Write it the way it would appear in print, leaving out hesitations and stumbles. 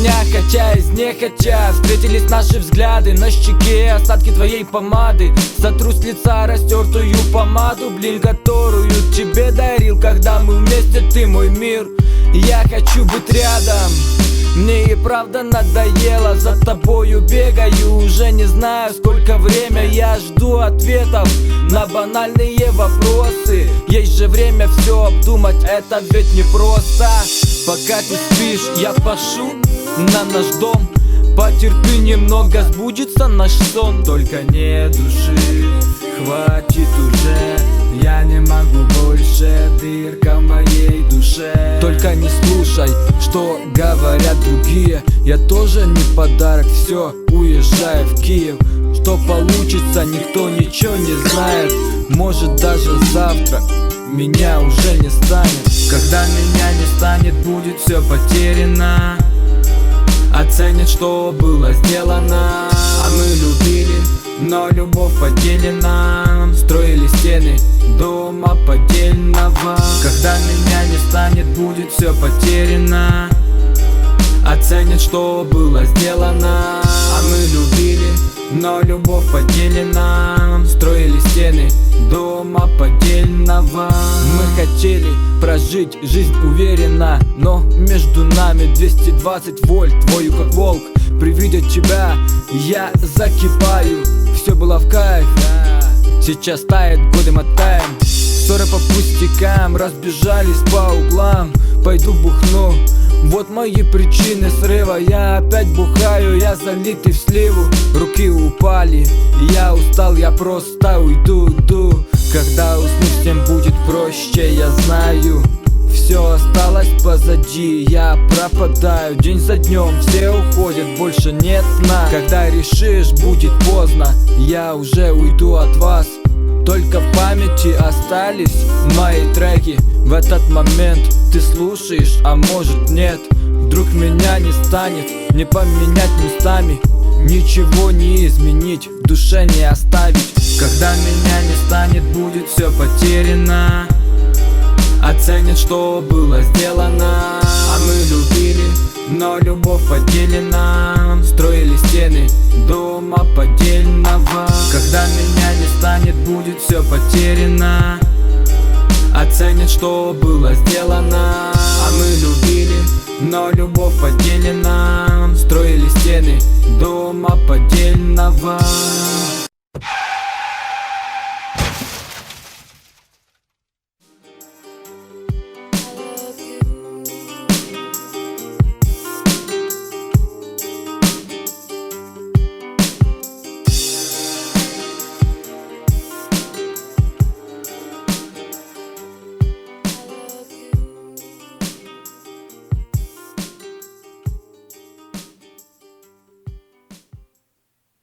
меня, хотя из нехотя. Встретились наши взгляды, на щеке остатки твоей помады. Сотру с лица растертую помаду, блин, которую тебе дарил. Когда мы вместе, ты мой мир. Я хочу быть рядом. Мне и правда надоело, за тобою бегаю. Уже не знаю, сколько время я жду ответов на банальные вопросы. Есть же время все обдумать, это ведь не просто. Пока ты спишь, я пашу на наш дом. Потерпи немного, сбудется наш сон. Только не души, хватит уже. Я не могу больше, дырка в моей душе. Только не слушай, что говорят другие. Я тоже не подарок, все, уезжаю в Киев. Что получится, никто ничего не знает. Может даже завтра меня уже не станет. Когда меня не станет, будет все потеряно. Оценят, что было сделано. А мы любили, но любовь поделена. Строили стены дома поддельного. Когда меня не станет, будет все потеряно. Оценят, что было сделано. А мы любили, но любовь поделена. Строили стены дома поддельного. Мы хотели прожить жизнь уверенно, но между нами 220 вольт. Твою как волк, при виде тебя я закипаю. Все было в кайф, сейчас тает, годы мотаем. Ссоры по пустякам, разбежались по углам. Пойду бухну, вот мои причины срыва. Я опять бухаю, я залитый в сливу. Руки упали, я устал, я просто уйду. Когда усну, всем будет проще, я знаю. Все осталось позади, я пропадаю день за днем, все уходят, больше нет сна. Когда решишь, будет поздно, я уже уйду от вас. Только в памяти остались мои треки. В этот момент ты слушаешь, а может нет. Вдруг меня не станет, не поменять местами. Ничего не изменить, в душе не оставить. Когда меня не станет, будет все потеряно. Оценят, что было сделано. А мы любили, но любовь поделена. Строили стены дома поддельного. Когда меня не станет, будет все потеряно. Оценят, что было сделано. А мы любили, но любовь поделена. Строили стены дома поддельного.